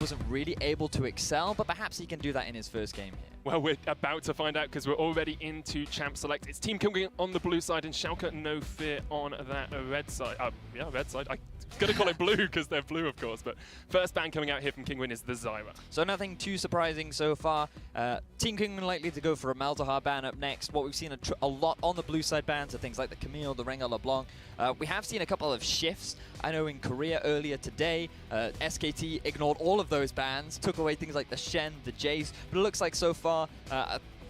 wasn't really able to excel, but perhaps he can do that in his first game here. Well, we're about to find out because we're already into Champ Select. It's Team Kinguin on the blue side and Schalke No Fear on that red side. Yeah, red side. I'm going to call it blue because they're blue, of course. But first ban coming out here from Kinguin is the Zyra. So nothing too surprising so far. Team Kinguin likely to go for a Malzahar ban up next. What we've seen a lot on the blue side bans are things like the Camille, the Rengar LeBlanc. We have seen a couple of shifts. I know in Korea earlier today, SKT ignored all of those bans, took away things like the Shen, the Jace, but it looks like so far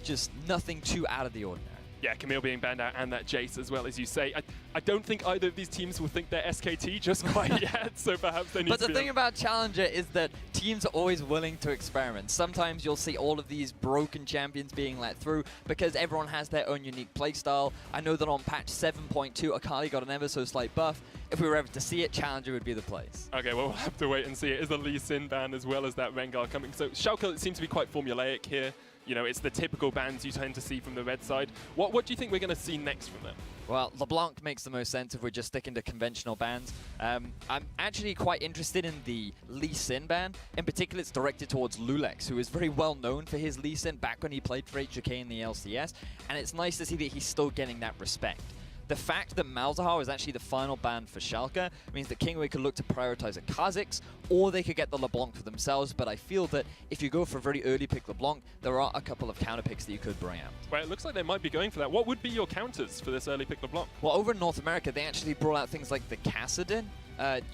just nothing too out of the ordinary. Yeah, Camille being banned out and that Jace as well, as you say. I don't think either of these teams will think they're SKT just quite yet, so perhaps they need to But the thing about Challenger is that teams are always willing to experiment. Sometimes you'll see all of these broken champions being let through because everyone has their own unique playstyle. I know that on patch 7.2, Akali got an ever so slight buff. If we were ever to see it, Challenger would be the place. Okay, well, we'll have to wait and see. It is the Lee Sin ban as well as that Rengar coming. So Schalke seems to be quite formulaic here. You know, it's the typical bans you tend to see from the red side. What do you think we're going to see next from them? Well, LeBlanc makes the most sense if we're just sticking to conventional bans. I'm actually quite interested in the Lee Sin ban. In particular, it's directed towards Lulex, who is very well known for his Lee Sin back when he played for HJK in the LCS. And it's nice to see that he's still getting that respect. The fact that Malzahar is actually the final ban for Schalke means that Kinguin could look to prioritize a Kha'Zix, or they could get the LeBlanc for themselves, but I feel that if you go for a very early pick LeBlanc, there are a couple of counter picks that you could bring out. Well, it looks like they might be going for that. What would be your counters for this early pick LeBlanc? Well, over in North America, they actually brought out things like the Kassadin.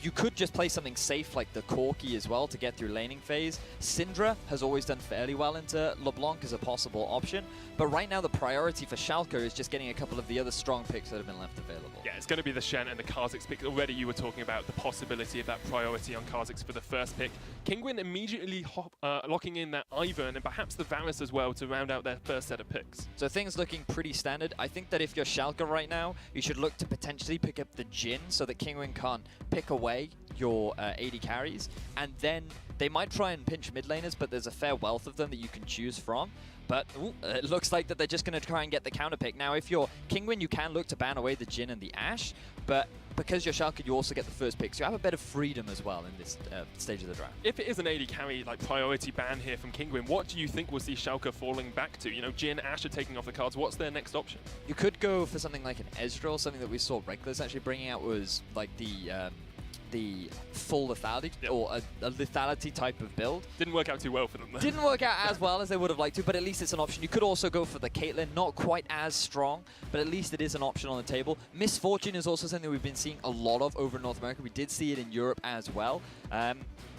You could just play something safe like the Corki as well to get through laning phase. Syndra has always done fairly well into LeBlanc as a possible option, but right now the priority for Schalke is just getting a couple of the other strong picks that have been left available. Yeah, it's going to be the Shen and the Kha'Zix pick. Already you were talking about the possibility of that priority on Kha'Zix for the first pick. Kinguin immediately locking in that Ivern and perhaps the Varus as well to round out their first set of picks. So things looking pretty standard. I think that if you're Schalke right now, you should look to potentially pick up the Jhin so that Kinguin can't pick away your AD carries, and then they might try and pinch mid laners, but there's a fair wealth of them that you can choose from. But it looks like that they're just going to try and get the counter pick. Now, if you're Kinguin, you can look to ban away the Jhin and the Ashe, but because you're Schalke, you also get the first pick, so you have a bit of freedom as well in this stage of the draft. If it is an AD carry, like priority ban here from Kinguin, what do you think we'll see Schalke falling back to? You know, Jhin, Ashe are taking off the cards. What's their next option? You could go for something like an Ezreal. Something that we saw Reckless actually bringing out was like the full lethality, yep, or a lethality type of build. Didn't work out too well for them though. Didn't work out as well as they would have liked to, but at least it's an option. You could also go for the Caitlyn, not quite as strong, but at least it is an option on the table. Misfortune is also something we've been seeing a lot of over in North America. We did see it in Europe as well.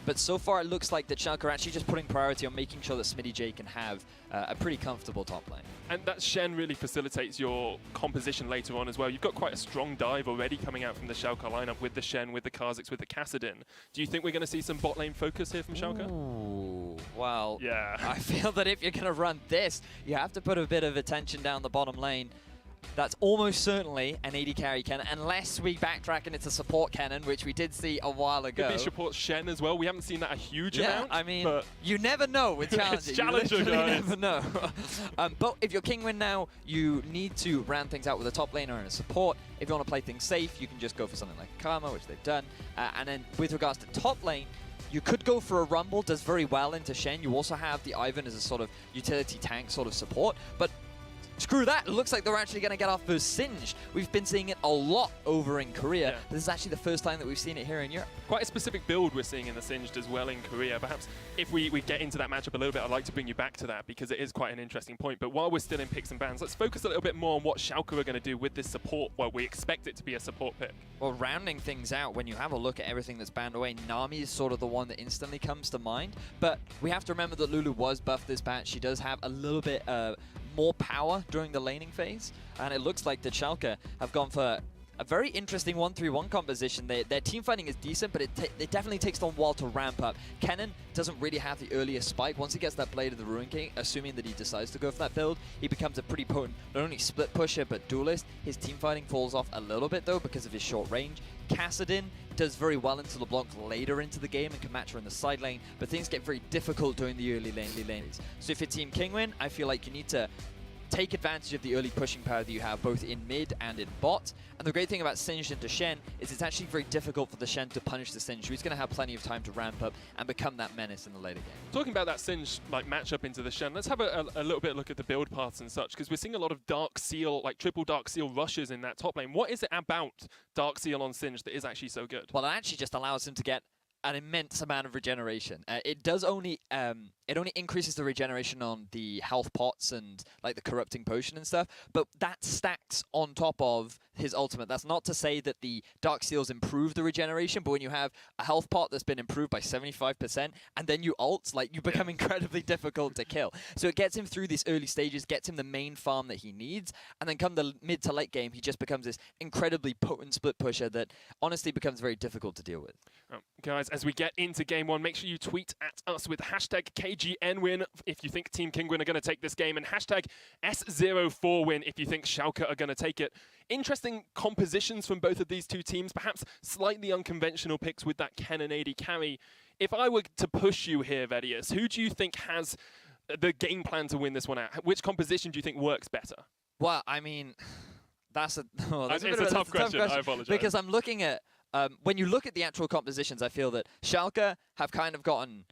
But so far it looks like that Schalke are actually just putting priority on making sure that Smitty J can have a pretty comfortable top lane. And that Shen really facilitates your composition later on as well. You've got quite a strong dive already coming out from the Schalke lineup with the Shen, with the Kha'Zix, with the Kassadin. Do you think we're going to see some bot lane focus here from Schalke? Ooh, well, yeah. I feel that if you're going to run this, you have to put a bit of attention down the bottom lane. That's almost certainly an AD carry cannon, unless we backtrack and it's a support cannon, which we did see a while ago. Could be support Shen as well. We haven't seen that a huge amount. I mean, you never know with Challenger. It's Challenger, you guys. never know. But if you're Kinguin now, you need to round things out with a top laner and a support. If you want to play things safe, you can just go for something like Karma, which they've done. And then with regards to top lane, you could go for a Rumble, does very well into Shen. You also have the Ivern as a sort of utility tank sort of support. But screw that, it looks like they're actually going to get off first Singed. We've been seeing it a lot over in Korea. But this is actually the first time that we've seen it here in Europe. Quite a specific build we're seeing in the Singed as well in Korea. Perhaps if we get into that matchup a little bit, I'd like to bring you back to that because it is quite an interesting point. But while we're still in picks and bans, let's focus a little bit more on what Schalke are going to do with this support. Well, we expect it to be a support pick. Well, rounding things out, when you have a look at everything that's banned away, Nami is sort of the one that instantly comes to mind. But we have to remember that Lulu was buffed this patch. She does have a little bit more power during the laning phase, and it looks like the Schalke have gone for a very interesting 1-3-1 composition. Their team fighting is decent, but it definitely takes them a while to ramp up. Kennen doesn't really have the earliest spike. Once he gets that Blade of the Ruin King, assuming that he decides to go for that build, he becomes a pretty potent, not only split pusher, but duelist. His team fighting falls off a little bit, though, because of his short range. Kassadin does very well into LeBlanc later into the game and can match her in the side lane, but things get very difficult during the early lanes. So if you're Team Kinguin, I feel like you need to take advantage of the early pushing power that you have both in mid and in bot. And the great thing about Singed into Shen is it's actually very difficult for the Shen to punish the Singed, so he's going to have plenty of time to ramp up and become that menace in the later game. Talking about that Singed like matchup into the Shen, let's have a little bit look at the build paths and such, because we're seeing a lot of Dark Seal, like triple Dark Seal rushes in that top lane. What is it about Dark Seal on Singed that is actually so good? Well, it actually just allows him to get an immense amount of regeneration. It does only increases the regeneration on the health pots and like the corrupting potion and stuff, but that stacks on top of his ultimate. That's not to say that the Dark Seals improve the regeneration, but when you have a health pot that's been improved by 75% and then you ult, like you become incredibly difficult to kill. So it gets him through these early stages, gets him the main farm that he needs, and then come the mid to late game, he just becomes this incredibly potent split pusher that honestly becomes very difficult to deal with. Guys, as we get into game one, make sure you tweet at us with hashtag KGNWin if you think Team Kinguin are going to take this game, and hashtag S04Win if you think Schalke are going to take it. Interesting compositions from both of these two teams, perhaps slightly unconventional picks with that Ken and AD carry. If I were to push you here, VODS, who do you think has the game plan to win this one out? Which composition do you think works better? Well, I mean, that's a tough question. I apologize. Because I'm looking at when you look at the actual compositions, I feel that Schalke have kind of gotten.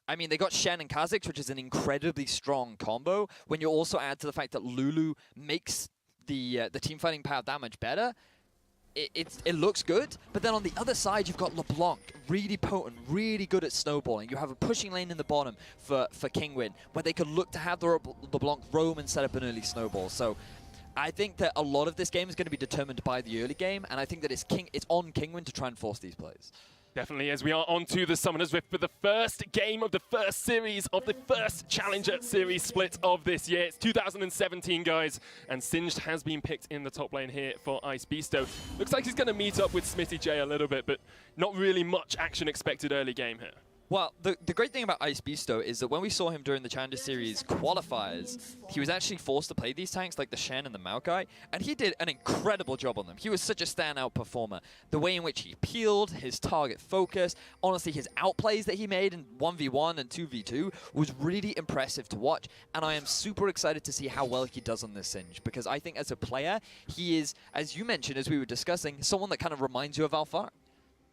I mean, they got Shen and Kha'Zix, which is an incredibly strong combo. When you also add to the fact that Lulu makes the team fighting power that much better, it looks good. But then on the other side, you've got LeBlanc, really potent, really good at snowballing. You have a pushing lane in the bottom for Kinguin, where they could look to have the LeBlanc roam and set up an early snowball. So I think that a lot of this game is going to be determined by the early game, and I think that it's on Kinguin to try and force these plays. Definitely, as we are on to the Summoner's Rift for the first game of the first series of the first Challenger Series split of this year. It's 2017, guys, and Singed has been picked in the top lane here for Ice Beasto. Looks like he's going to meet up with Smithy J a little bit, but not really much action expected early game here. Well, the great thing about Ice Beasto is that when we saw him during the Challenger Series qualifiers, he was actually forced to play these tanks like the Shen and the Maokai, and he did an incredible job on them. He was such a standout performer. The way in which he peeled, his target focus, honestly his outplays that he made in 1v1 and 2v2 was really impressive to watch, and I am super excited to see how well he does on this Singed, because I think as a player, he is, as you mentioned as we were discussing, someone that kind of reminds you of Alpha.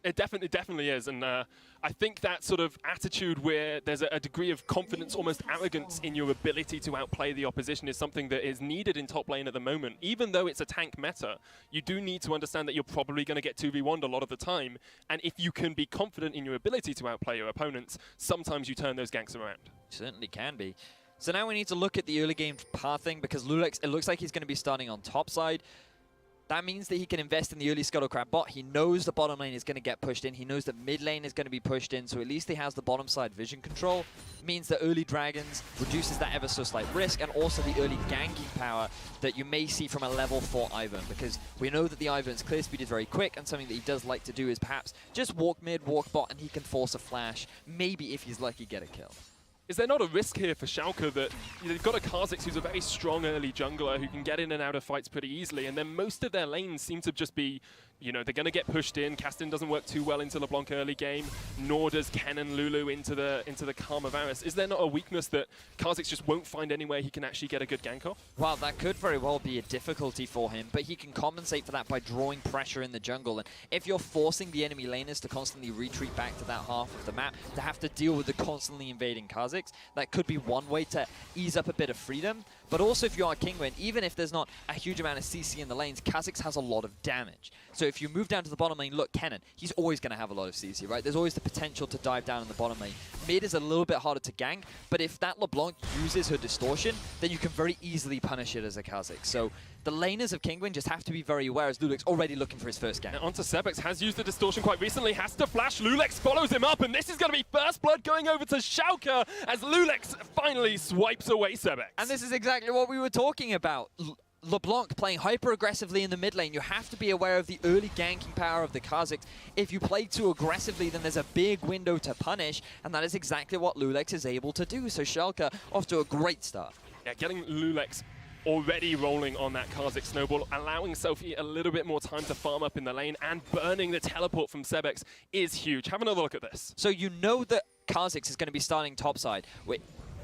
It definitely is, and I think that sort of attitude where there's a degree of confidence, almost arrogance in your ability to outplay the opposition is something that is needed in top lane at the moment. Even though it's a tank meta, you do need to understand that you're probably going to get 2v1'd a lot of the time, and if you can be confident in your ability to outplay your opponents, sometimes you turn those ganks around. Certainly can be. So now we need to look at the early game pathing, because Lulex, it looks like he's going to be starting on top side. That means that he can invest in the early Scuttlecrab bot. He knows the bottom lane is going to get pushed in. He knows that mid lane is going to be pushed in, so at least he has the bottom side vision control. Means that early dragons reduces that ever so slight risk, and also the early ganking power that you may see from a level 4 Ivern, because we know that the Ivern's clear speed is very quick, and something that he does like to do is perhaps just walk mid, walk bot, and he can force a flash, maybe if he's lucky get a kill. Is there not a risk here for Schalke that they've got a Kha'Zix who's a very strong early jungler who can get in and out of fights pretty easily, and then most of their lanes seem to just be, you know, they're going to get pushed in. Castin doesn't work too well into LeBlanc early game, nor does Ken and Lulu into the Karma Varus. Is there not a weakness that Kha'Zix just won't find anywhere he can actually get a good gank off? Well, that could very well be a difficulty for him, but he can compensate for that by drawing pressure in the jungle. And if you're forcing the enemy laners to constantly retreat back to that half of the map, to have to deal with the constantly invading Kha'Zix, that could be one way to ease up a bit of freedom. But also if you are Kinguin, even if there's not a huge amount of CC in the lanes, Kha'Zix has a lot of damage. So if you move down to the bottom lane, look, Kennen, he's always going to have a lot of CC, right? There's always the potential to dive down in the bottom lane. Mid is a little bit harder to gank, but if that LeBlanc uses her distortion, then you can very easily punish it as a Kha'Zix. So the laners of Kinguin just have to be very aware, as Lulex already looking for his first gank. Now onto Sebex, has used the distortion quite recently, has to flash, Lulex follows him up, and this is going to be first blood going over to Schalke as Lulex finally swipes away Sebex. And this is exactly what we were talking about. LeBlanc playing hyper-aggressively in the mid lane. You have to be aware of the early ganking power of the Kha'Zix. If you play too aggressively, then there's a big window to punish, and that is exactly what Lulex is able to do. So Schalke off to a great start. Yeah, getting Lulex already rolling on that Kha'Zix snowball, allowing Sophie a little bit more time to farm up in the lane, and burning the teleport from Sebex is huge. Have another look at this. So you know that Kha'Zix is going to be starting topside.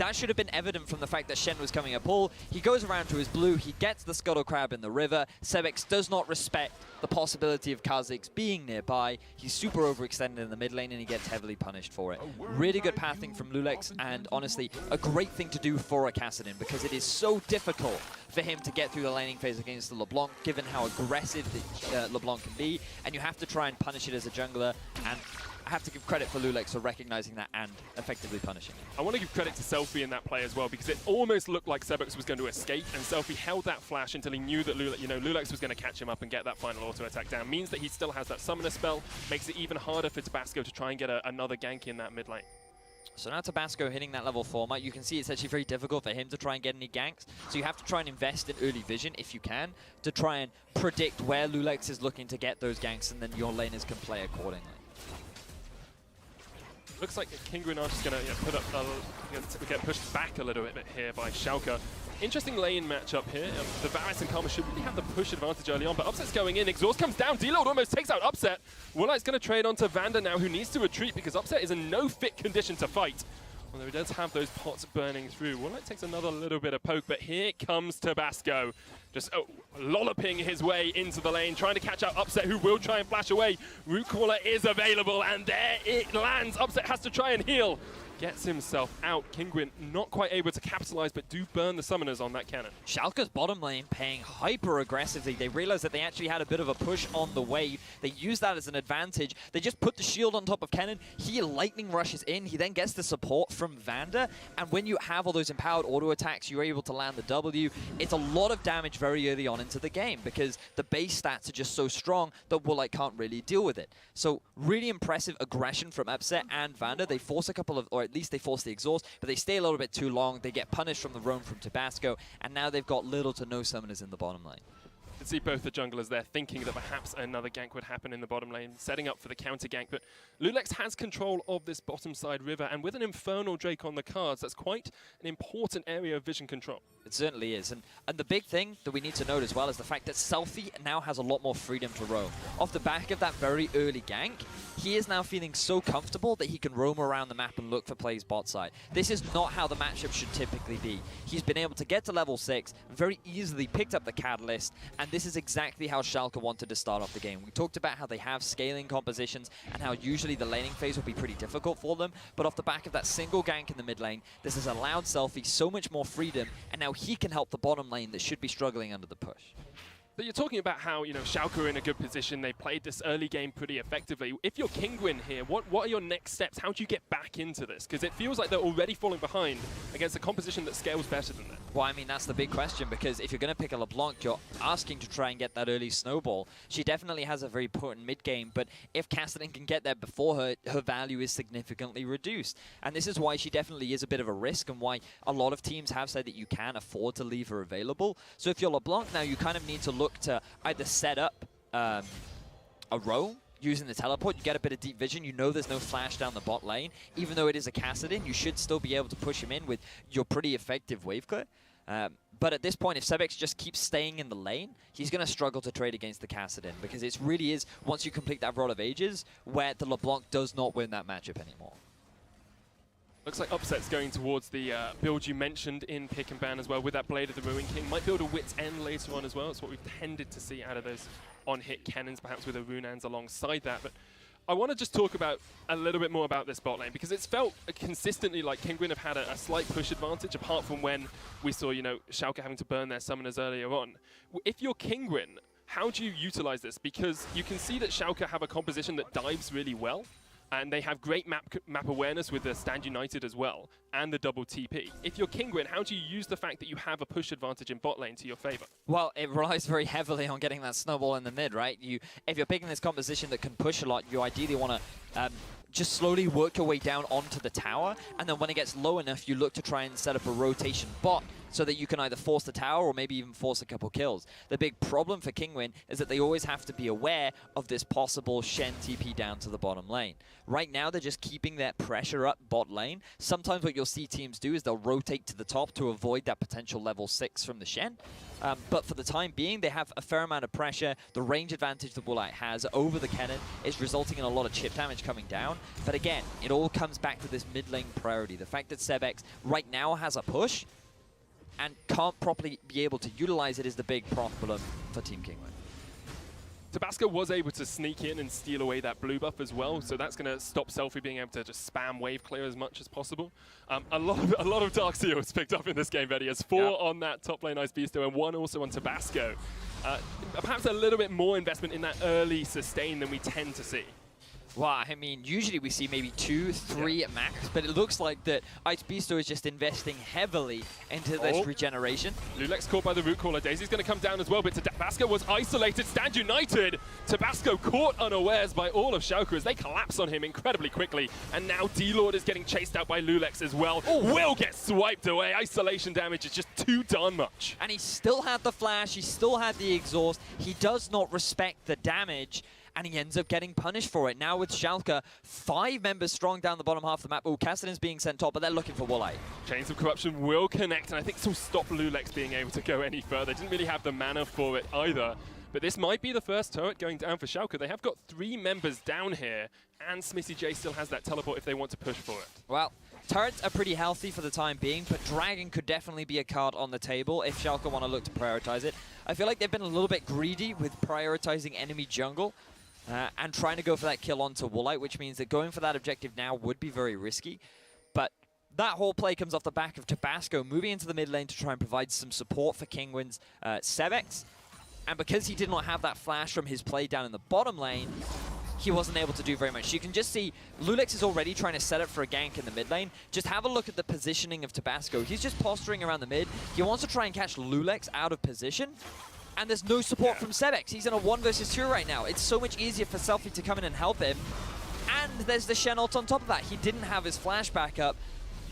that should have been evident from the fact that Shen was coming up all. He goes around to his blue, he gets the Scuttle Crab in the river. Sebex does not respect the possibility of Kha'Zix being nearby. He's super overextended in the mid lane and he gets heavily punished for it. Really good pathing from Lulex, and honestly, a great thing to do for a Kassadin because it is so difficult for him to get through the laning phase against the LeBlanc, given how aggressive the, LeBlanc can be, and you have to try and punish it as a jungler, and I have to give credit for Lulex for recognizing that and effectively punishing it. I want to give credit to Selfie in that play as well, because it almost looked like Sebex was going to escape, and Selfie held that flash until he knew that Lulex was going to catch him up and get that final auto attack down. Means that he still has that summoner spell, makes it even harder for Tabasco to try and get another gank in that mid lane. So now Tabasco hitting that level 4 mark, you can see it's actually very difficult for him to try and get any ganks. So you have to try and invest in early vision, if you can, to try and predict where Lulex is looking to get those ganks, and then your laners can play accordingly. Looks like Kinguin are just going to get pushed back a little bit here by Schalke. Interesting lane matchup here. The Varus and Karma should really have the push advantage early on, but Upset's going in. Exhaust comes down. D-Lord almost takes out Upset. Woolite's going to trade onto Vander now, who needs to retreat because Upset is in no fit condition to fight. Although he does have those pots burning through. Woolite takes another little bit of poke, but here comes Tabasco. Just lolloping his way into the lane, trying to catch out Upset, who will try and flash away. Root Caller is available, and there it lands. Upset has to try and heal. Gets himself out. Kinguin not quite able to capitalize, but do burn the summoners on that cannon. Schalke's bottom lane playing hyper aggressively. They realized that they actually had a bit of a push on the wave. They used that as an advantage. They just put the shield on top of Cannon. He lightning rushes in. He then gets the support from Vander. And when you have all those empowered auto attacks, you're able to land the W. It's a lot of damage very early on into the game because the base stats are just so strong that Woolite can't really deal with it. So really impressive aggression from Upset and Vander. They force a couple of, or at least they force the exhaust, but they stay a little bit too long. They get punished from the roam from Tabasco, and now they've got little to no summoners in the bottom lane. You can see both the junglers there thinking that perhaps another gank would happen in the bottom lane, setting up for the counter gank, but Lulex has control of this bottom side river, and with an Infernal Drake on the cards, that's quite an important area of vision control. It certainly is, and the big thing that we need to note as well is the fact that Selfie now has a lot more freedom to roam. Off the back of that very early gank, he is now feeling so comfortable that he can roam around the map and look for plays bot side. This is not how the matchup should typically be. He's been able to get to level 6, very easily picked up the Catalyst, and this is exactly how Schalke wanted to start off the game. We talked about how they have scaling compositions and how usually the laning phase will be pretty difficult for them, but off the back of that single gank in the mid lane, this has allowed Selfie so much more freedom, and now he can help the bottom lane that should be struggling under the push. But you're talking about how, Schalke are in a good position. They played this early game pretty effectively. If you're Kinguin here, what are your next steps? How do you get back into this? Because it feels like they're already falling behind against a composition that scales better than that. Well, I mean, that's the big question, because if you're going to pick a LeBlanc, you're asking to try and get that early snowball. She definitely has a very potent mid-game, but if Kassadin can get there before her, her value is significantly reduced. And this is why she definitely is a bit of a risk, and why a lot of teams have said that you can afford to leave her available. So if you're LeBlanc now, you kind of need to look to either set up a roam using the teleport. You get a bit of deep vision. You know there's no flash down the bot lane. Even though it is a Kassadin, you should still be able to push him in with your pretty effective wave clear. But at this point, if Sebex just keeps staying in the lane, he's going to struggle to trade against the Kassadin, because it really is, once you complete that Rod of Ages, where the LeBlanc does not win that matchup anymore. Looks like Upset's going towards the build you mentioned in Pick and Ban as well, with that Blade of the Ruin King. Might build a Wit's End later on as well. It's what we've tended to see out of those on-hit cannons, perhaps with a Runans alongside that. But I want to just talk about a little bit more about this bot lane, because it's felt consistently like Kinguin have had a slight push advantage, apart from when we saw, Schalke having to burn their summoners earlier on. If you're Kinguin, how do you utilize this? Because you can see that Schalke have a composition that dives really well, and they have great map awareness with the Stand United as well, and the double TP. If you're Kinguin, how do you use the fact that you have a push advantage in bot lane to your favor? Well, it relies very heavily on getting that snowball in the mid, right? If you're picking this composition that can push a lot, you ideally want to just slowly work your way down onto the tower, and then when it gets low enough, you look to try and set up a rotation bot so that you can either force the tower or maybe even force a couple kills. The big problem for Kinguin is that they always have to be aware of this possible Shen TP down to the bottom lane. Right now, they're just keeping that pressure up bot lane. Sometimes what you'll see teams do is they'll rotate to the top to avoid that potential level 6 from the Shen. But for the time being, they have a fair amount of pressure. The range advantage that Woolite has over the cannon is resulting in a lot of chip damage coming down. But again, it all comes back to this mid lane priority. The fact that Sebex right now has a push and can't properly be able to utilize it is the big problem for Team Kinguin. Tabasco was able to sneak in and steal away that blue buff as well, so that's going to stop Selfie being able to just spam wave clear as much as possible. A lot of Dark Seals picked up in this game, Veddy. As 4 on that top lane Ice Beasto and 1 also on Tabasco. Perhaps a little bit more investment in that early sustain than we tend to see. Well, I mean, usually we see maybe 2, 3 at max, but it looks like that Ice Beasto is just investing heavily into this regeneration. Lulex caught by the root caller. Daisy's going to come down as well, but Tabasco was isolated. Stand United. Tabasco caught unawares by all of Schalke as they collapse on him incredibly quickly. And now D-Lord is getting chased out by Lulex as well. Will get swiped away. Isolation damage is just too darn much. And he still had the flash. He still had the exhaust. He does not respect the damage. And he ends up getting punished for it. Now with Schalke, 5 members strong down the bottom half of the map. Oh, Kassadin's being sent top, but they're looking for Walleye. Chains of Corruption will connect, and I think this will stop Lulex being able to go any further. Didn't really have the mana for it either. But this might be the first turret going down for Schalke. They have got 3 members down here, and Smithy J still has that teleport if they want to push for it. Well, turrets are pretty healthy for the time being, but Dragon could definitely be a card on the table if Schalke want to look to prioritize it. I feel like they've been a little bit greedy with prioritizing enemy jungle. And trying to go for that kill onto Woolite, which means that going for that objective now would be very risky. But that whole play comes off the back of Tabasco moving into the mid lane to try and provide some support for Kinguin's Sebex. And because he did not have that flash from his play down in the bottom lane, he wasn't able to do very much. You can just see Lulex is already trying to set up for a gank in the mid lane. Just have a look at the positioning of Tabasco. He's just posturing around the mid. He wants to try and catch Lulex out of position. And there's no support from Sebex. He's in a 1 versus 2 right now. It's so much easier for Selfie to come in and help him. And there's the Shen ult on top of that. He didn't have his flash back up.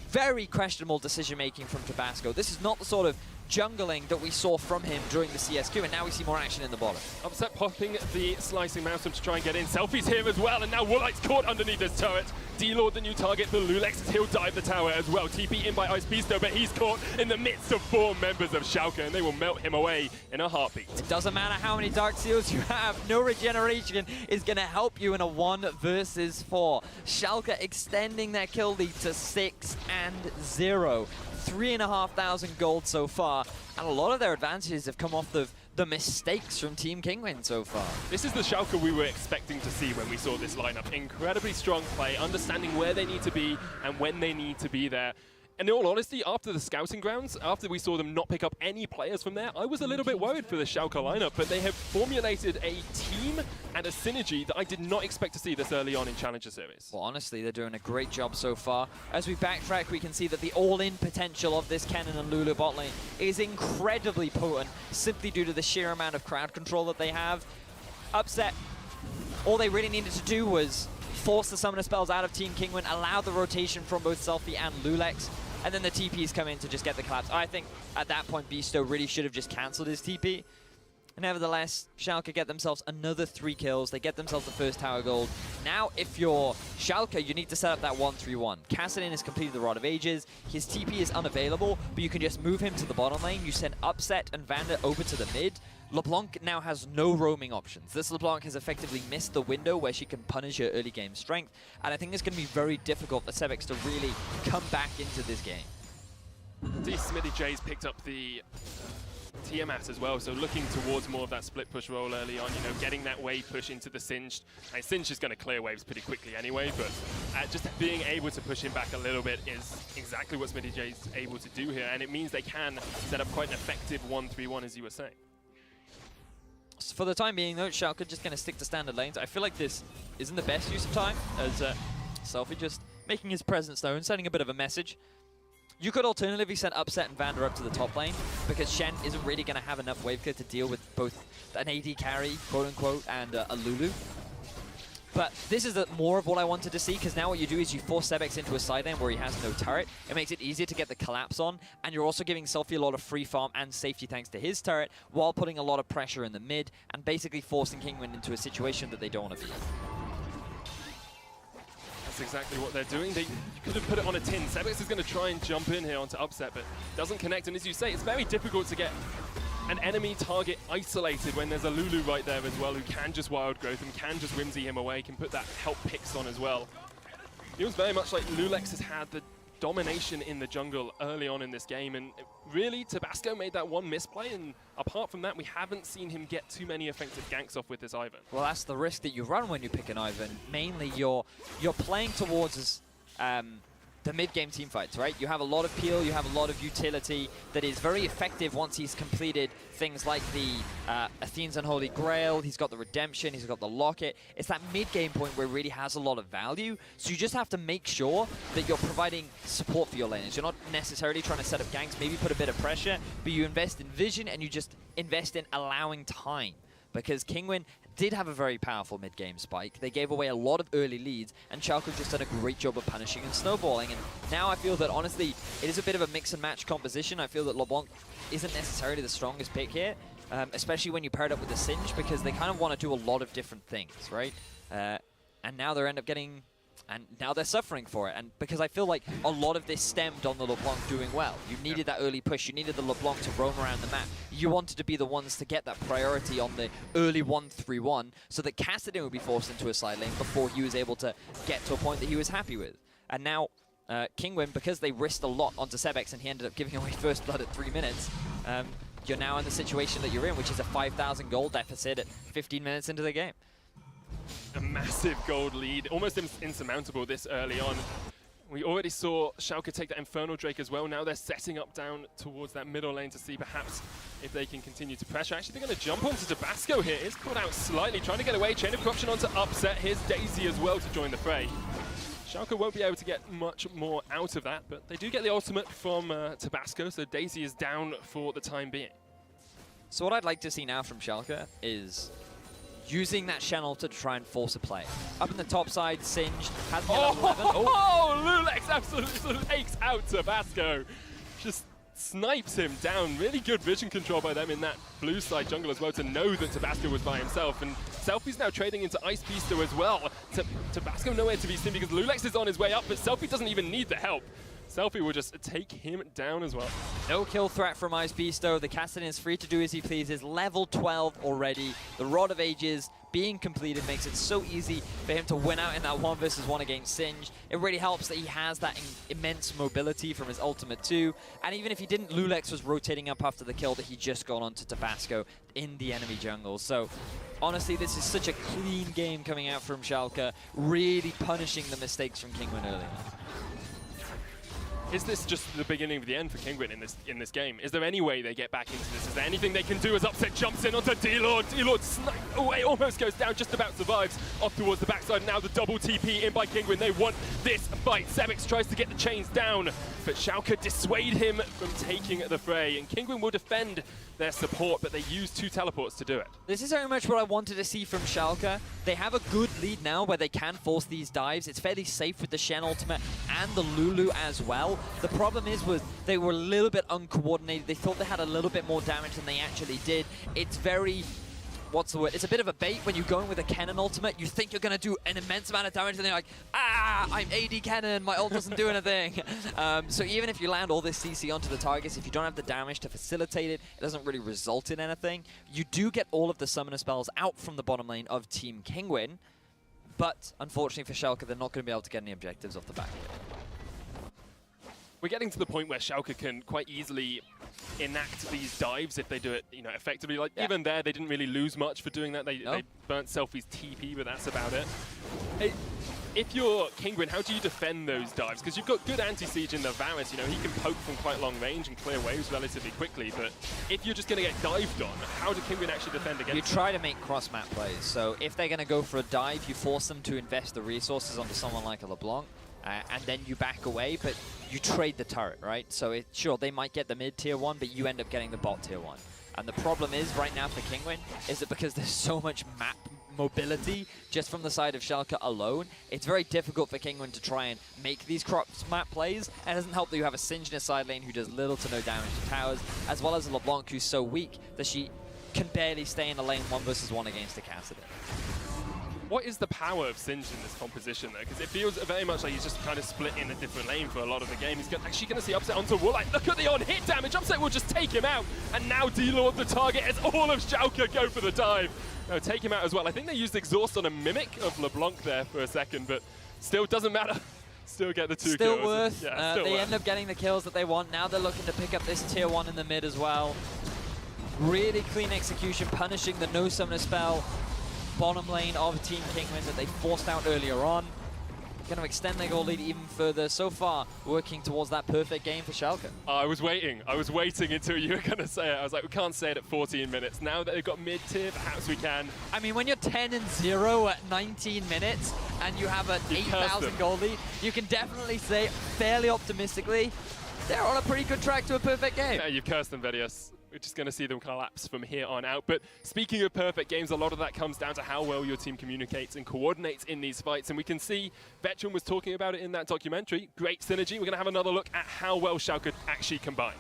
Very questionable decision-making from Tabasco. This is not the sort of jungling that we saw from him during the CSQ, and now we see more action in the bottom. Upset popping the slicing mouse to try and get in. Selfie's here as well, and now Woolite's caught underneath this turret. D-Lord the new target for Lulex as he'll dive the tower as well. TP in by Ice Beasto, but he's caught in the midst of 4 members of Schalke, and they will melt him away in a heartbeat. It doesn't matter how many Dark Seals you have, no regeneration is going to help you in a 1 versus 4. Schalke extending their kill lead to 6-0. 3,500 gold so far, and a lot of their advantages have come off the mistakes from Team Kinguin so far. This is the Schalke we were expecting to see when we saw this lineup. Incredibly strong play, understanding where they need to be and when they need to be there. And in all honesty, after the scouting grounds, after we saw them not pick up any players from there, I was a little bit worried for the Schalke lineup, but they have formulated a team and a synergy that I did not expect to see this early on in Challenger Series. Well, honestly, they're doing a great job so far. As we backtrack, we can see that the all-in potential of this Kennen and Lulu bot lane is incredibly potent, simply due to the sheer amount of crowd control that they have. Upset, all they really needed to do was force the summoner spells out of Team Kinguin, allow the rotation from both Selfie and Lulex, and then the TPs come in to just get the collapse. I think at that point, Beasto really should have just cancelled his TP. Nevertheless, Schalke get themselves another 3 kills. They get themselves the first tower gold. Now, if you're Schalke, you need to set up that 1-3-1. Kassadin has completed the Rod of Ages. His TP is unavailable, but you can just move him to the bottom lane. You send Upset and Vander over to the mid. LeBlanc now has no roaming options. This LeBlanc has effectively missed the window where she can punish her early game strength, and I think it's going to be very difficult for Sebex to really come back into this game. See, Smithy J's picked up the Tiamat as well, so looking towards more of that split push role early on, you know, getting that wave push into the Singed. And Singed is going to clear waves pretty quickly anyway, but just being able to push him back a little bit is exactly what Smithy J's able to do here, and it means they can set up quite an effective 1-3-1, as you were saying. For the time being, though, Schalke just going to stick to standard lanes. I feel like this isn't the best use of time, as Selfie just making his presence known, sending a bit of a message. You could alternatively send Upset and Vander up to the top lane, because Shen isn't really going to have enough wave clear to deal with both an AD carry, quote-unquote, and a Lulu. But this is more of what I wanted to see, because now what you do is you force Sebex into a side lane where he has no turret. It makes it easier to get the collapse on, and you're also giving Selfie a lot of free farm and safety thanks to his turret, while putting a lot of pressure in the mid, and basically forcing Kinguin into a situation that they don't want to be in. That's exactly what they're doing. You could have put it on a tin. Sebex is going to try and jump in here onto Upset, but doesn't connect. And as you say, it's very difficult to get an enemy target isolated when there's a Lulu right there as well, who can just wild growth and can just whimsy him away, can put that help picks on as well. Feels very much like Lulex has had the domination in the jungle early on in this game, and really Tabasco made that one misplay, and apart from that we haven't seen him get too many effective ganks off with this Ivern. Well, that's the risk that you run when you pick an Ivern. Mainly you're playing towards the mid-game team fights, right? You have a lot of peel, you have a lot of utility that is very effective once he's completed things like the Athene's Unholy Grail, he's got the Redemption, he's got the Locket. It's that mid-game point where it really has a lot of value, so you just have to make sure that you're providing support for your laners. You're not necessarily trying to set up ganks, maybe put a bit of pressure, but you invest in vision and you just invest in allowing time. Because Kinguin did have a very powerful mid-game spike. They gave away a lot of early leads, and Schalke just done a great job of punishing and snowballing. And now I feel that, honestly, it is a bit of a mix-and-match composition. I feel that LeBlanc isn't necessarily the strongest pick here, especially when you pair it up with the Singe, because they kind of want to do a lot of different things, right? And now they end up getting... And now they're suffering for it, and because I feel like a lot of this stemmed on the LeBlanc doing well. You needed that early push, you needed the LeBlanc to roam around the map. You wanted to be the ones to get that priority on the early 1-3-1, so that Kassadin would be forced into a side lane before he was able to get to a point that he was happy with. And now, Kinguin, because they risked a lot onto Sebex and he ended up giving away first blood at 3 minutes, you're now in the situation that you're in, which is a 5,000 gold deficit at 15 minutes into the game. A massive gold lead, almost insurmountable this early on. We already saw Schalke take that Infernal Drake as well. Now they're setting up down towards that middle lane to see perhaps if they can continue to pressure. Actually, they're going to jump onto Tabasco here. It's caught out slightly, trying to get away. Chain of Corruption onto Upset. Here's Daisy as well to join the fray. Schalke won't be able to get much more out of that, but they do get the ultimate from Tabasco, so Daisy is down for the time being. So what I'd like to see now from Schalke is using that channel to try and force a play. Up in the top side, Singe has the level 11. Oh, Lulex absolutely takes out Tabasco. Just snipes him down. Really good vision control by them in that blue side jungle as well to know that Tabasco was by himself. And Selfie's now trading into Ice Beaster as well. Tabasco nowhere to be seen because Lulex is on his way up, but Selfie doesn't even need the help. Selfie will just take him down as well. No kill threat from Ice Beasto. The Kassadin is free to do as he pleases. Level 12 already. The Rod of Ages being completed makes it so easy for him to win out in that 1v1 against Singe. It really helps that he has that immense mobility from his ultimate too. And even if he didn't, Lulex was rotating up after the kill that he just got onto Tabasco in the enemy jungle. So honestly, this is such a clean game coming out from Schalke, really punishing the mistakes from Kinguin early on. Is this just the beginning of the end for Kinguin in this game? Is there any way they get back into this? Is there anything they can do as Upset jumps in onto D-Lord? D-Lord sniped away, almost goes down, just about survives. Off towards the backside, now the double TP in by Kinguin. They want this fight. Sebex tries to get the chains down, but Schalke dissuade him from taking the fray. And Kinguin will defend their support, but they use 2 teleports to do it. This is very much what I wanted to see from Schalke. They have a good lead now where they can force these dives. It's fairly safe with the Shen ultimate and the Lulu as well. The problem was they were a little bit uncoordinated. They thought they had a little bit more damage than they actually did. It's very... what's the word? It's a bit of a bait when you go in with a Cannon ultimate. You think you're going to do an immense amount of damage, and then you're like, I'm AD Cannon, my ult doesn't do anything. So even if you land all this CC onto the targets, if you don't have the damage to facilitate it, it doesn't really result in anything. You do get all of the summoner spells out from the bottom lane of Team Kinguin, but unfortunately for Schalke, they're not going to be able to get any objectives off the back of it. We're getting to the point where Schalke can quite easily enact these dives if they do it, effectively. Like even there, they didn't really lose much for doing that. They burnt Selfie's TP, but that's about it. If you're Kinguin, how do you defend those dives? Because you've got good anti-siege in the Varus. He can poke from quite long range and clear waves relatively quickly. But if you're just going to get dived on, how do Kinguin actually defend against You try to make cross-map plays. So if they're going to go for a dive, you force them to invest the resources onto someone like a LeBlanc. And then you back away, but you trade the turret, right? So sure, they might get the mid tier 1, but you end up getting the bot tier 1. And the problem is, right now for Kinguin, is that because there's so much map mobility just from the side of Schalke alone, it's very difficult for Kinguin to try and make these cross map plays. And it doesn't help that you have a Singe in a side lane who does little to no damage to towers, as well as a LeBlanc who's so weak that she can barely stay in a lane 1v1 against a Kassadin. What is the power of Singe in this composition, though? Because it feels very much like he's just kind of split in a different lane for a lot of the game. He's actually going to see Upset onto Warlight. Look at the on-hit damage. Upset will just take him out. And now D-Lord the target as all of Schalke go for the dive. No, take him out as well. I think they used Exhaust on a Mimic of LeBlanc there for a second, but still doesn't matter. Still get the 2 Still kills. worth. Yeah, still they worth. end up getting the kills that they want. Now they're looking to pick up this tier 1 in the mid as well. Really clean execution, punishing the no summoner spell bottom lane of Team Kinguin that they forced out earlier on. Going to extend their goal lead even further. So far, working towards that perfect game for Schalke. I was waiting until you were going to say it. I was like, we can't say it at 14 minutes. Now that they've got mid-tier, perhaps we can. I mean, when you're 10-0 at 19 minutes and you have an 8,000 goal lead, you can definitely say, fairly optimistically, they're on a pretty good track to a perfect game. Yeah, you've cursed them, VODS. We're just going to see them collapse from here on out. But speaking of perfect games, a lot of that comes down to how well your team communicates and coordinates in these fights. And we can see Veteran was talking about it in that documentary. Great synergy. We're going to have another look at how well Schalke actually combine.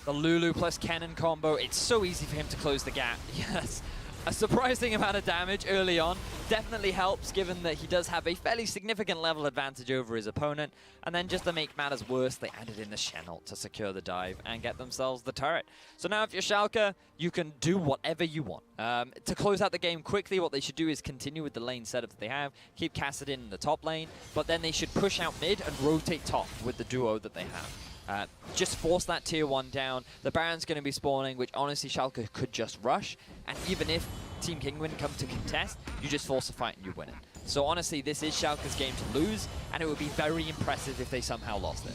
The Lulu plus Kennen combo, it's so easy for him to close the gap. Yes. A surprising amount of damage early on definitely helps, given that he does have a fairly significant level advantage over his opponent. And then just to make matters worse, they added in the Channel to secure the dive and get themselves the turret. So now if you're Schalke, you can do whatever you want. To close out the game quickly, what they should do is continue with the lane setup that they have, keep Kassadin in the top lane, but then they should push out mid and rotate top with the duo that they have. Just force that tier 1 down. The Baron's going to be spawning, which honestly Schalke could just rush. And even if Team Kinguin come to contest, you just force a fight and you win it. So honestly, this is Schalke's game to lose, and it would be very impressive if they somehow lost it.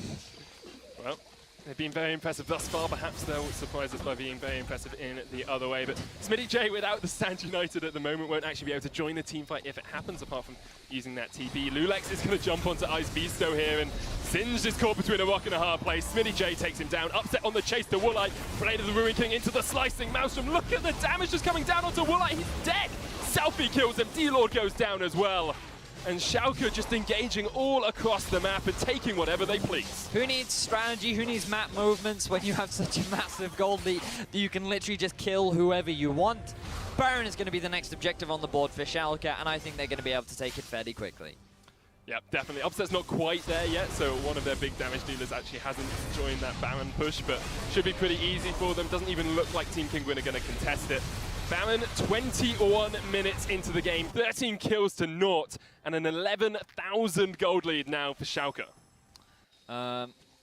Well, they've been very impressive thus far. Perhaps they'll surprise us by being very impressive in the other way. But Smitty J, without the Stand United at the moment, won't actually be able to join the team fight if it happens, apart from using that TP. Lulex is going to jump onto Ice Beasto here, and Singe is caught between a rock and a hard place. Smitty J takes him down. Upset on the chase to Woolite. Blade of the Ruin King into the slicing Maelstrom. Look at the damage just coming down onto Woolite. He's dead. Selfie kills him. D-Lord goes down as well. And Schalke just engaging all across the map and taking whatever they please. Who needs strategy? Who needs map movements when you have such a massive gold lead that you can literally just kill whoever you want? Baron is going to be the next objective on the board for Schalke, and I think they're going to be able to take it fairly quickly. Yep, definitely. Upset's not quite there yet, so one of their big damage dealers actually hasn't joined that Baron push, but should be pretty easy for them. Doesn't even look like Team Kinguin are going to contest it. Baron, 21 minutes into the game, 13 kills to 0, and an 11,000 gold lead now for Schalke.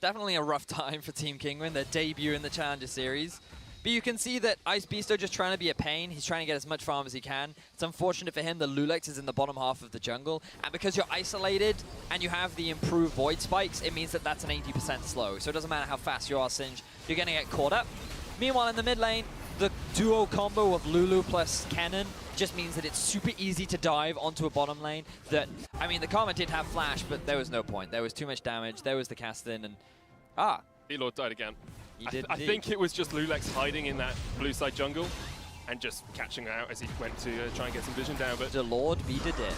Definitely a rough time for Team Kinguin, their debut in the Challenger Series. But you can see that Ice Beasto just trying to be a pain. He's trying to get as much farm as he can. It's unfortunate for him that Lulex is in the bottom half of the jungle. And because you're isolated and you have the improved Void Spikes, it means that that's an 80% slow. So it doesn't matter how fast you are, Singe, you're going to get caught up. Meanwhile, in the mid lane, the duo combo of Lulu plus Kennen just means that it's super easy to dive onto a bottom lane. That, I mean, the Karma did have flash, but there was no point. There was too much damage. There was the Kassadin, and D-Lord died again. I think it was just Lulex hiding in that blue side jungle and just catching out as he went to try and get some vision down. But the Lord be the dead.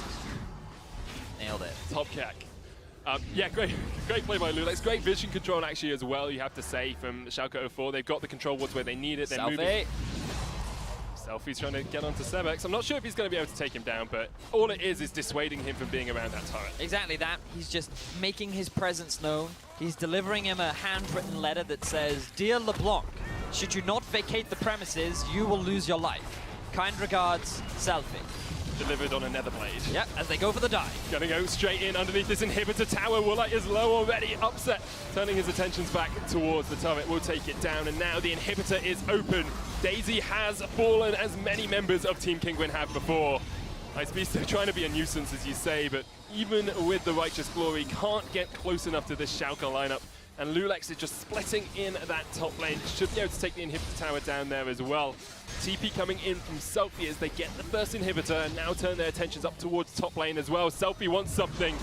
Nailed it. Top cack. Yeah, great play by Lulex. Great vision control actually as well, you have to say, from Schalke 04. They've got the control wards where they need it. They're moving. Selfie's trying to get onto Sebex. I'm not sure if he's going to be able to take him down, but all it is dissuading him from being around that turret. Exactly that. He's just making his presence known. He's delivering him a handwritten letter that says, "Dear LeBlanc, should you not vacate the premises, you will lose your life. Kind regards, Selfie." Delivered on a nether blade. Yep, as they go for the dive. Gonna go straight in underneath this inhibitor tower. Woolite is low already. Upset, turning his attentions back towards the turret. Will take it down, and now the inhibitor is open. Daisy has fallen, as many members of Team Kinguin have before. Ice Beast trying to be a nuisance, as you say, but even with the Righteous Glory, can't get close enough to this Schalke lineup. And Lulex is just splitting in that top lane. Should be able to take the inhibitor tower down there as well. TP coming in from Selfie as they get the first inhibitor and now turn their attentions up towards top lane as well. Selfie wants something.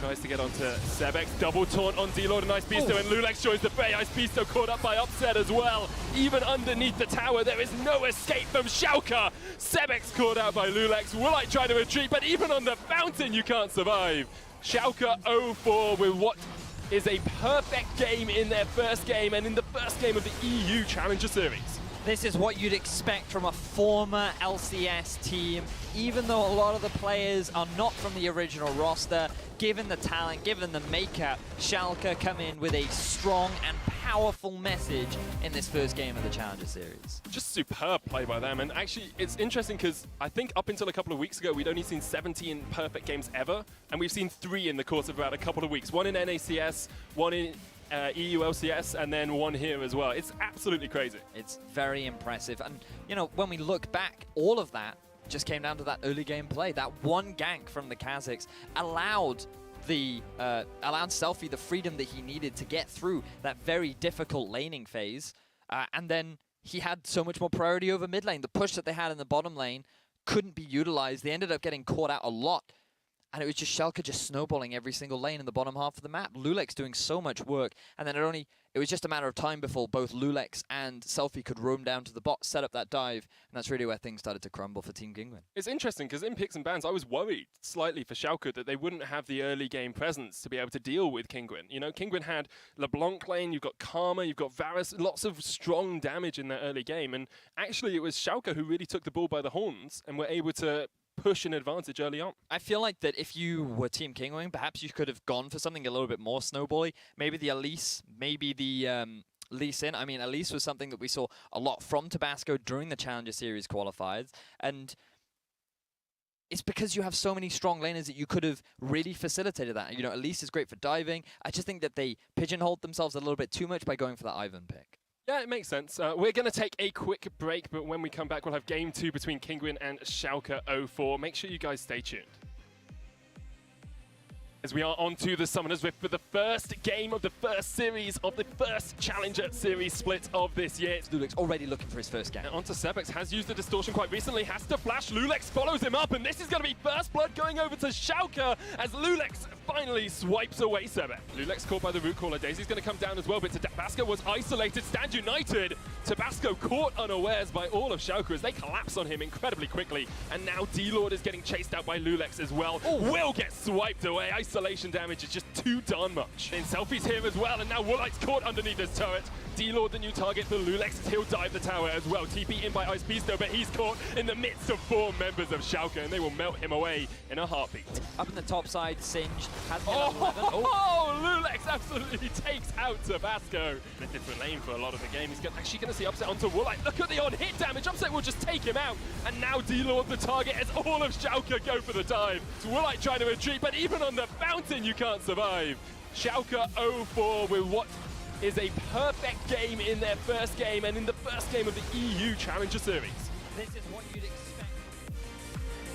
Tries to get onto Sebex. Double taunt on D-Lord and Ice Beasto, and Lulex joins the fray. Ice Beasto caught up by Upset as well. Even underneath the tower, there is no escape from Schalke. Sebex caught out by Lulex. Woolite trying to retreat, but even on the fountain, you can't survive. Schalke 04 with what is a perfect game in their first game and in the first game of the EU Challenger Series. This is what you'd expect from a former LCS team, even though a lot of the players are not from the original roster. Given the talent, given the makeup, Schalke come in with a strong and powerful message in this first game of the Challenger Series. Just superb play by them. And actually, it's interesting because I think up until a couple of weeks ago, we'd only seen 17 perfect games ever. And we've seen 3 in the course of about a couple of weeks. 1 in NACS, 1 in EUCS, and then 1 here as well. It's absolutely crazy. It's very impressive. And, you know, when we look back, all of that just came down to that early game play. That one gank from the Kazakhs allowed Selfie the freedom that he needed to get through that very difficult laning phase. And then he had so much more priority over mid lane. The push that they had in the bottom lane couldn't be utilized. They ended up getting caught out a lot. And it was just Schalke just snowballing every single lane in the bottom half of the map. Lulex doing so much work. And then it was just a matter of time before both Lulex and Selfie could roam down to the bot, set up that dive. And that's really where things started to crumble for Team Kinguin. It's interesting because in Picks and Bans, I was worried slightly for Schalke that they wouldn't have the early game presence to be able to deal with Kinguin. You know, Kinguin had LeBlanc lane, you've got Karma, you've got Varus, lots of strong damage in that early game. And actually, it was Schalke who really took the bull by the horns and were able to push an advantage early on. I feel like that if you were Team Kinguin, perhaps you could have gone for something a little bit more snowbally. Maybe the Elise, maybe the Lee Sin. I mean, Elise was something that we saw a lot from Tabasco during the Challenger Series qualifiers. And it's because you have so many strong laners that you could have really facilitated that. You know, Elise is great for diving. I just think that they pigeonholed themselves a little bit too much by going for that Ivan pick. Yeah, it makes sense. We're going to take a quick break, but when we come back, we'll have Game 2 between Kinguin and Schalke 04. Make sure you guys stay tuned. As we are on to the Summoners Rift for the first game of the first series of the first Challenger Series split of this year. Lulex already looking for his first game. And onto Sebex, has used the distortion quite recently, has to flash. Lulex follows him up, and this is going to be first blood going over to Schalke as Lulex finally swipes away Sebex. Lulex caught by the root caller. Daisy's going to come down as well, but Tabasco was isolated. Stand United. Tabasco caught unawares by all of Schalke as they collapse on him incredibly quickly. And now D-Lord is getting chased out by Lulex as well. Ooh. Will get swiped away. Isolation damage is just too darn much. And Selfie's here as well, and now Woolite's caught underneath this turret. D-Lord the new target for Lulex. He'll dive the tower as well. TP in by Ice Beasto, but he's caught in the midst of 4 members of Schalke, and they will melt him away in a heartbeat. Up in the top side, Singe has hit Lulex absolutely takes out Tabasco. In a different lane for a lot of the game. He's actually going to see Upset onto Woolite. Look at the on-hit damage. Upset will just take him out. And now D-Lord the target as all of Schalke go for the dive. It's Woolite trying to retreat, but even on the fountain you can't survive. Schalke 04 with what is a perfect game in their first game and in the first game of the EU Challenger Series. This is what you'd expect.